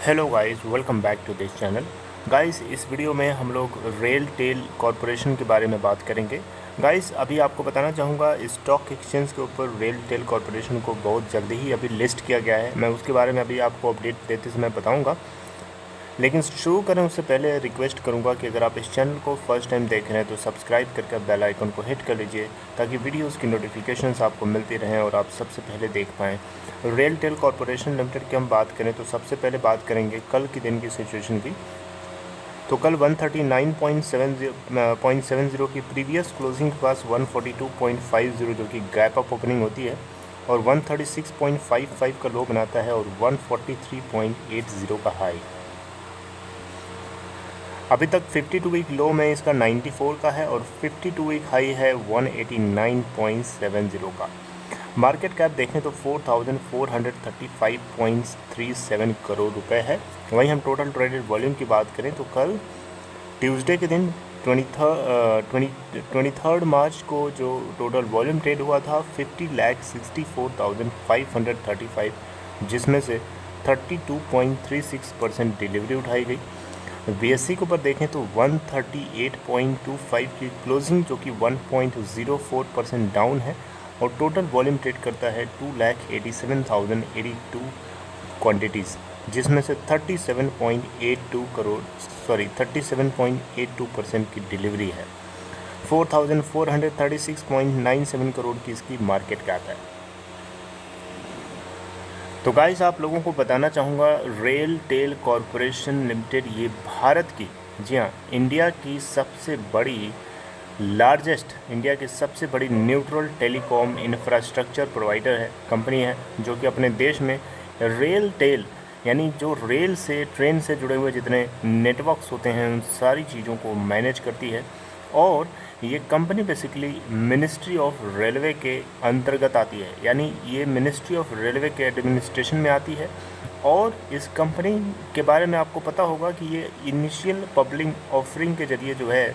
Hello guys, welcome back to this channel. Guys, इस video में हम लोग रेलटेल कॉरपोरेशन के बारे में बात करेंगे। गाइस, अभी आपको बताना चाहूँगा, स्टॉक एक्सचेंज के ऊपर रेलटेल कॉरपोरेशन को बहुत जल्दी ही अभी लिस्ट किया गया है। मैं उसके बारे में अभी आपको अपडेट देते समय बताऊँगा, लेकिन शुरू करें उससे पहले रिक्वेस्ट करूंगा कि अगर आप इस चैनल को फर्स्ट टाइम देख रहे हैं तो सब्सक्राइब करके बेल आइकन को हिट कर लीजिए, ताकि वीडियोस की नोटिफिकेशंस आपको मिलती रहें और आप सबसे पहले देख पाएँ। रेलटेल कॉरपोरेशन लिमिटेड की हम बात करें तो सबसे पहले बात करेंगे कल के दिन की सिचुएशन की। तो कल 139.70 की प्रीवियस क्लोजिंग के पास 142.50 जो कि गैप अप ओपनिंग होती है, और 136.55 का लो बनाता है, और 143.80 का हाई। अभी तक 52 वीक लो में इसका 94 का है और 52 वीक हाई है 189.70 का। मार्केट कैप देखें तो 4,435.37 करोड़ रुपए है। वहीं हम टोटल ट्रेडेड वॉल्यूम की बात करें तो कल ट्यूसडे के दिन 23 मार्च को जो टोटल वॉल्यूम ट्रेड हुआ था 50,64,535, जिसमें से 32.36% डिलीवरी उठाई गई। बीएससी के ऊपर देखें तो 138.25 की क्लोजिंग, जो कि 1.04% डाउन है, और टोटल वॉल्यूम ट्रेड करता है 2,87,082 क्वांटिटीज़, जिसमें से 37.82% की डिलीवरी है। 4,436.97 करोड़ की इसकी मार्केट कैप है। तो गाइस, आप लोगों को बताना चाहूँगा, रेलटेल कॉरपोरेशन लिमिटेड ये भारत की, जी हाँ, इंडिया की सबसे बड़ी न्यूट्रल टेलीकॉम इंफ्रास्ट्रक्चर प्रोवाइडर है, कंपनी है, जो कि अपने देश में रेलटेल यानी जो रेल से, ट्रेन से जुड़े हुए जितने नेटवर्क्स होते हैं उन सारी चीज़ों को मैनेज करती है। और ये company basically ministry of railway के अंतर्गत आती है, यानी ये मिनिस्ट्री ऑफ रेलवे के एडमिनिस्ट्रेशन में आती है। और इस कंपनी के बारे में आपको पता होगा कि ये इनिशियल पब्लिक ऑफरिंग के जरिए जो है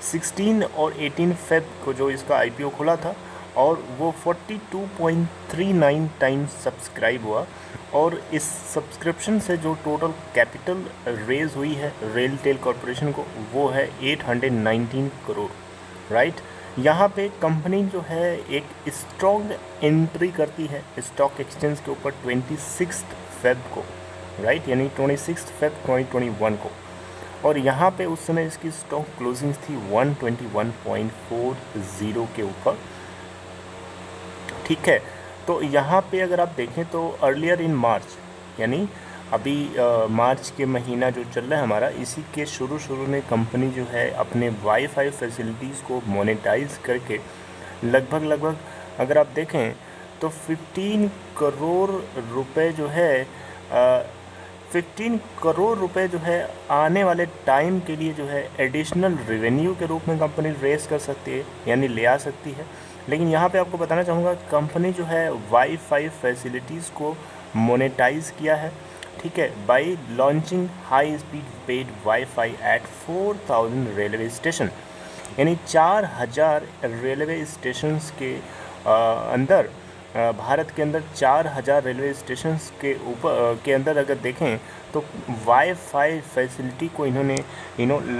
16 और 18 फेब को जो इसका आईपीओ खुला था, और वो 42.39 टाइम्स सब्सक्राइब हुआ, और इस सब्सक्रिप्शन से जो टोटल कैपिटल रेज हुई है रेलटेल कॉरपोरेशन को, वो है 819 करोड़। राइट, यहाँ पे कंपनी जो है एक स्ट्रॉन्ग एंट्री करती है स्टॉक एक्सचेंज के ऊपर 26 फेब को, राइट, यानी 26 फेब 2021 को, और यहाँ पे उस समय इसकी स्टॉक क्लोजिंग थी 121.40 के ऊपर। ठीक है, तो यहाँ पे अगर आप देखें तो अर्लियर इन मार्च, यानी अभी मार्च के महीना जो चल रहा है हमारा, इसी के शुरू में कंपनी जो है अपने वाईफाई फैसिलिटीज़ को मोनेटाइज करके लगभग अगर आप देखें तो 15 करोड़ रुपए जो है 15 करोड़ रुपए जो है आने वाले टाइम के लिए जो है एडिशनल रेवेन्यू के रूप में कंपनी रेस कर सकती है, यानी ले आ सकती है। लेकिन यहाँ पे आपको बताना चाहूँगा, कंपनी जो है वाईफाई फैसिलिटीज़ को मोनेटाइज किया है, ठीक है, by launching high speed paid wifi at 4,000 railway station, यानी 4,000 रेलवे स्टेशंस के अंदर, भारत के अंदर 4,000 रेलवे स्टेशंस के अंदर अगर देखें तो वाईफाई फैसिलिटी को इन्होंने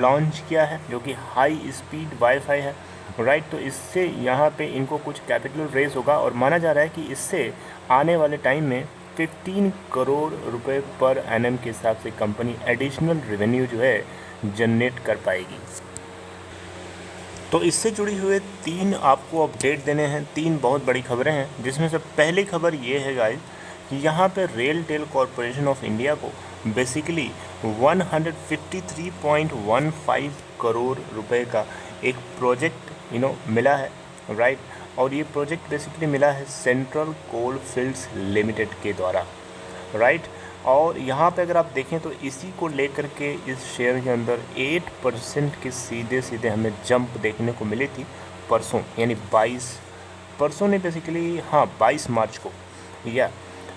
लॉन्च किया है, जो कि हाई स्पीड वाईफाई है। राइट, तो इससे यहाँ पे इनको कुछ कैपिटल रेज होगा, और माना जा रहा है कि इससे आने वाले टाइम में 15 करोड़ रुपए पर एनएम के हिसाब से कंपनी एडिशनल रेवेन्यू जो है जनरेट कर पाएगी। तो इससे जुड़ी हुए 3 आपको अपडेट देने हैं, 3 बहुत बड़ी खबरें हैं, जिसमें से पहली खबर ये है गाइस कि यहाँ पे रेलटेल कॉरपोरेशन ऑफ इंडिया को बेसिकली 153.15 करोड़ रुपए का एक प्रोजेक्ट मिला है। राइट, और ये प्रोजेक्ट बेसिकली मिला है सेंट्रल कोल फील्ड्स लिमिटेड के द्वारा। राइट, और यहाँ पे अगर आप देखें तो इसी को लेकर के इस शेयर के अंदर 8% के सीधे हमें जंप देखने को मिली थी परसों, यानी 22 मार्च को, या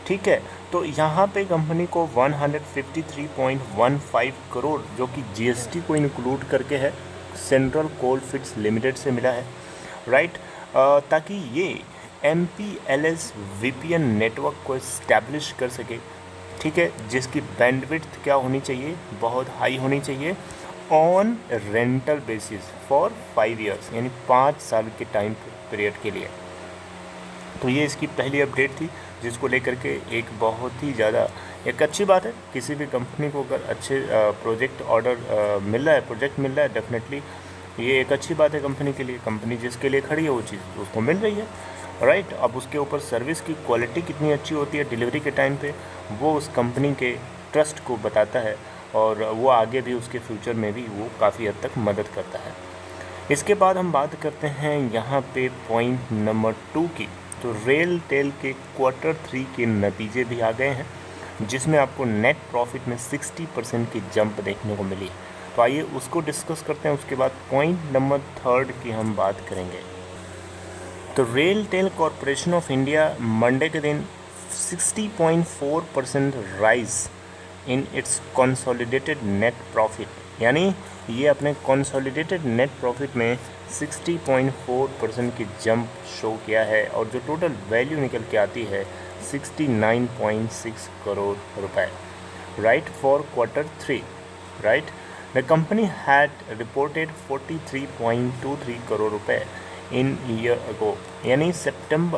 ठीक है। तो यहाँ पे कंपनी को 153.15 करोड़, जो कि जीएसटी को इंक्लूड करके है, सेंट्रल कोल फील्ड्स लिमिटेड से मिला है। राइट, ताकि ये MPLS VPN नेटवर्क को इस्टेब्लिश कर सके, ठीक है, जिसकी बैंडविड्थ क्या होनी चाहिए, बहुत हाई होनी चाहिए, on rental basis for 5 years, यानी 5 साल के टाइम पीरियड के लिए। तो ये इसकी पहली अपडेट थी, जिसको लेकर के एक बहुत ही ज़्यादा एक अच्छी बात है। किसी भी कंपनी को अगर अच्छे प्रोजेक्ट ऑर्डर मिल रहा है, प्रोजेक्ट मिल रहा है, डेफिनेटली ये एक अच्छी बात है कंपनी के लिए। कंपनी जिसके लिए खड़ी है वो चीज़ उसको मिल रही है, राइट। अब उसके ऊपर सर्विस की क्वालिटी कितनी अच्छी होती है डिलीवरी के टाइम पे, वो उस कंपनी के ट्रस्ट को बताता है, और वो आगे भी उसके फ्यूचर में भी वो काफ़ी हद तक मदद करता है। इसके बाद हम बात करते हैं यहाँ पे पॉइंट नंबर 2 की। तो रेल टेल के Q3 के नतीजे भी आ गए हैं, जिसमें आपको नेट प्रॉफिट में 60% की जंप देखने को मिली। तो आइए उसको डिस्कस करते हैं, उसके बाद पॉइंट नंबर 3 की हम बात करेंगे। तो RailTel Corporation of India Monday के दिन 60.4% rise in its consolidated net profit, यानी ये अपने कंसोलिडेटेड नेट प्रॉफिट में 60.4% की जंप शो किया है, और जो टोटल वैल्यू निकल के आती है 69.6 करोड़ रुपए, right, for Q3, right. The company had reported 43.23 crore रुपए इन ईयर अगो, यानी सेम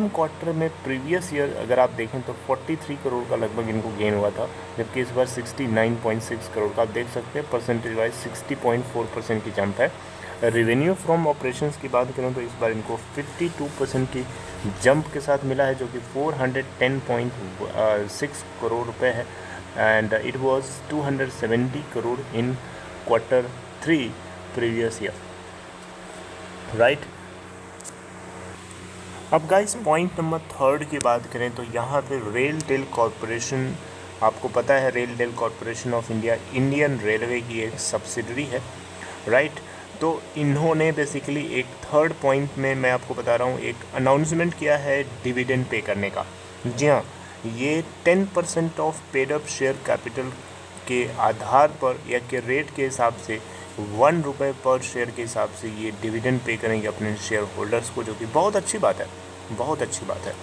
क्वार्टर में प्रीवियस ईयर अगर आप देखें तो 43 करोड़ का लगभग इनको गेन हुआ था, जबकि इस बार 69.6 करोड़ का आप देख सकते हैं। परसेंटेज वाइज 60.4% की जंप है। रेवेन्यू फ्रॉम ऑपरेशंस की बात करें तो इस बार इनको 52% की जंप के साथ मिला है, जो कि 410.6 करोड़ रुपए है, and it was 270 crore in Q3 previous year, right. अब गाइस पॉइंट नंबर 3 की बात करें तो यहाँ पे रेल टेल कॉरपोरेशन, आपको पता है RailTel Corporation of India Indian railway की एक सब्सिडरी है, राइट। तो इन्होंने बेसिकली एक 3rd पॉइंट में मैं आपको बता रहा हूँ, एक अनाउंसमेंट किया है डिविडेंड पे करने का। जी हाँ, ये 10% of paid up share capital के आधार पर या के रेट के हिसाब से 1 रुपये पर शेयर के हिसाब से ये डिविडेंड पे करेंगे अपने शेयर होल्डर्स को, जो कि बहुत अच्छी बात है, बहुत अच्छी बात है,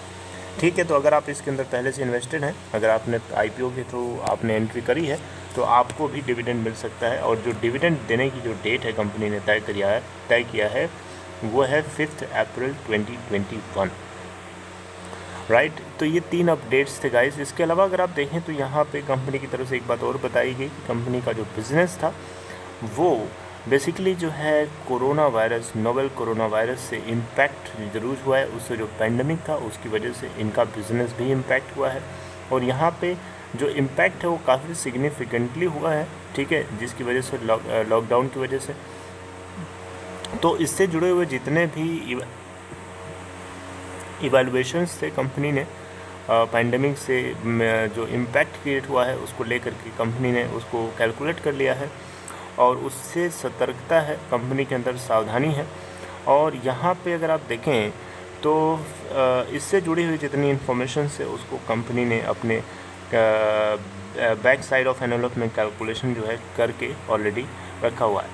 ठीक है। तो अगर आप इसके अंदर पहले से इन्वेस्टेड हैं, अगर आपने IPO के थ्रू आपने एंट्री करी है, तो आपको भी डिविडेंड मिल सकता है। और जो डिविडेंड देने की जो डेट है कंपनी ने तय किया है वो है 5 अप्रैल 2021, राइट। तो ये 3 अपडेट्स थे गाइस। इसके अलावा अगर आप देखें तो यहाँ पे कंपनी की तरफ से एक बात और बताई गई कि कंपनी का जो बिज़नेस था वो बेसिकली जो है नोवेल कोरोना वायरस से इम्पैक्ट ज़रूर हुआ है। उससे जो पैंडमिक था उसकी वजह से इनका बिज़नेस भी इम्पैक्ट हुआ है, और यहाँ पे जो इम्पैक्ट है वो काफ़ी सिग्निफिकेंटली हुआ है, ठीक है, जिसकी वजह से लॉकडाउन की वजह से। तो इससे जुड़े हुए जितने भी इवैल्यूएशंस थे कंपनी ने पैंडमिक से जो इम्पैक्ट क्रिएट हुआ है उसको लेकर के कंपनी ने उसको कैलकुलेट कर लिया है, और उससे सतर्कता है कंपनी के अंदर, सावधानी है। और यहाँ पे अगर आप देखें तो इससे जुड़ी हुई जितनी इन्फॉर्मेशन है उसको कंपनी ने अपने बैक साइड ऑफ एनवेलप में कैलकुलेशन जो है करके ऑलरेडी रखा हुआ है।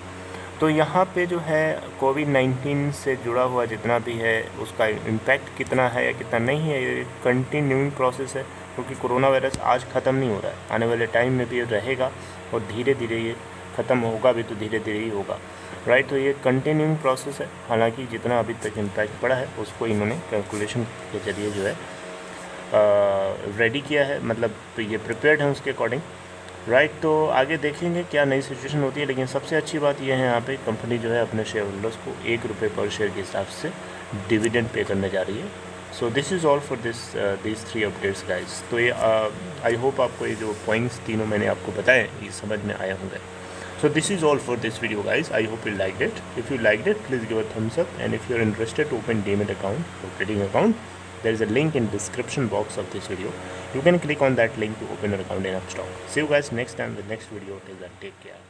तो यहाँ पे जो है कोविड-19 से जुड़ा हुआ जितना भी है उसका इम्पैक्ट कितना है या कितना नहीं है, ये कंटिन्यूइंग प्रोसेस है, क्योंकि कोरोना वायरस आज ख़त्म नहीं हो रहा है, आने वाले टाइम में भी ये रहेगा, और धीरे धीरे ये ख़त्म होगा भी तो धीरे धीरे ही होगा, राइट। तो ये कंटिन्यूइंग प्रोसेस है। हालांकि जितना अभी तक इम्पैक्ट पड़ा है उसको इन्होंने कैलकुलेशन के जरिए जो है रेडी किया है, मतलब तो ये प्रिपेयर्ड है उसके अकॉर्डिंग, राइट। तो आगे देखेंगे क्या नई सिचुएशन होती है, लेकिन सबसे अच्छी बात यह है यहाँ पे कंपनी जो है अपने शेयर होल्डर्स को 1 रुपये पर शेयर के हिसाब से डिविडेंड पे करने जा रही है। So this is all for this 3 updates guys. तो ये आई होप आपको ये जो पॉइंट्स तीनों मैंने आपको बताए ये समझ में आया होंगे। So this is all for this video guys. I hope you liked it. If you liked it, please give a thumbs up, and if you're interested to open Demat account or trading account, there is a link in description box of this video. You can click on that link to open an account in Upstox. See you guys next time with next video. Till then, take care.